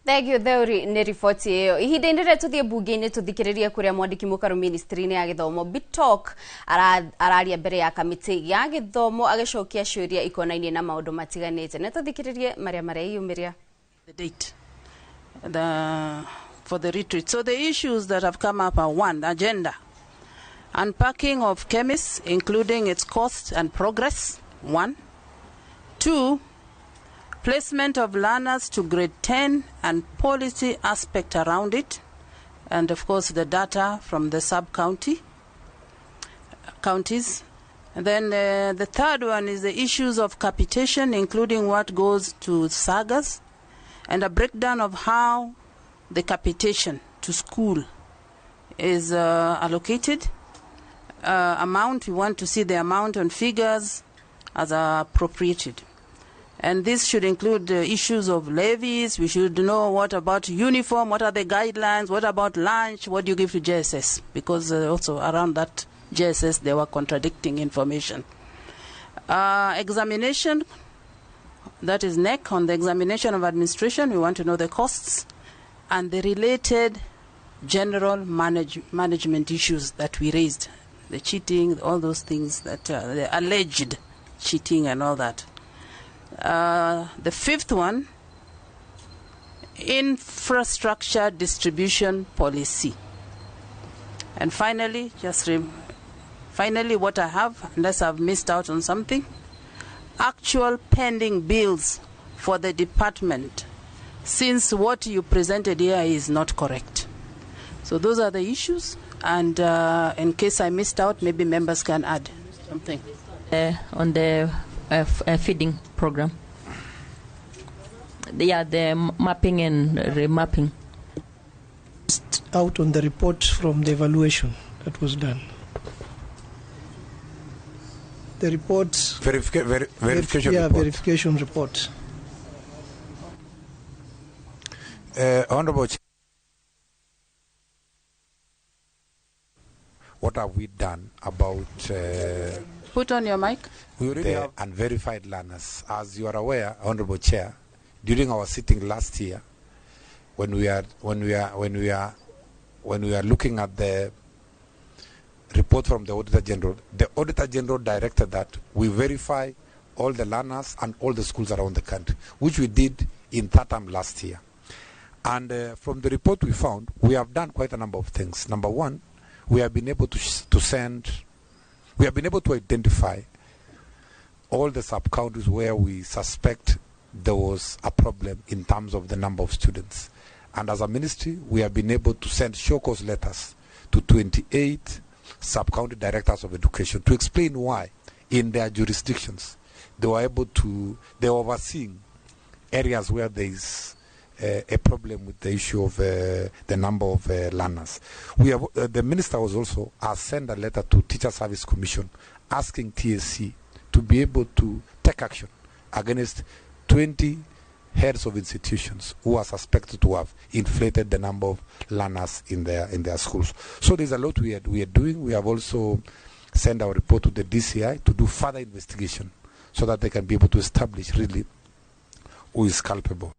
Thegio theuri ni riboti iyo ihinda-inĩ rĩrĩa tũthiĩ mbunge-inĩ tũthikĩrĩrie kũrĩa mwandĩki mũkaru ministry-inĩ ya gĩthomo Bitok araria mbere ya kamĩtĩ ya gĩthomo agĩcokia ciũria ikonainie na maũndũ matiganĩte. Nĩ tũthikĩrĩrie marĩa mareyumĩria. The date for the retreat. So the issues that have come up are: one, agenda. Unpacking of chemists, including its cost and progress. One. Two, placement of learners to grade 10 and policy aspect around it. And of course the data from the sub-counties. And then the third one is the issues of capitation, including what goes to sagas, and a breakdown of how the capitation to school is allocated. Amount, we want to see the amount and figures as appropriated. And this should include issues of levies. We should know what about uniform, what are the guidelines, what about lunch, what do you give to JSS? Because also around that JSS there were contradicting information. Examination, that is NEC, on the examination of administration, we want to know the costs and the related general management issues that we raised. The cheating, all those things that the alleged cheating and all that. The fifth one, infrastructure distribution policy. And finally, finally what I have, unless I've missed out on something, actual pending bills for the department, since what you presented here is not correct. So those are the issues, and in case I missed out, maybe members can add something. On the feeding program. The mapping and remapping. Out on the report from the evaluation that was done. The report. Verification report. Verification report. Honorable Chair, what have we done about Put on your mic. We already have unverified learners. As you are aware, Honorable Chair, during our sitting last year, when we are looking at the report from the Auditor General directed that we verify all the learners and all the schools around the country, which we did in third term last year. And from the report we found, we have done quite a number of things. Number one, we have been able to identify all the sub-counties where we suspect there was a problem in terms of the number of students. And as a ministry, we have been able to send show cause letters to 28 sub-county directors of education to explain why in their jurisdictions they were overseeing areas where there is a problem with the issue of the number of learners. The minister has sent a letter to Teacher Service Commission asking TSC to be able to take action against 20 heads of institutions who are suspected to have inflated the number of learners in their schools. So there's a lot we are doing. We have also sent our report to the DCI to do further investigation so that they can be able to establish really who is culpable.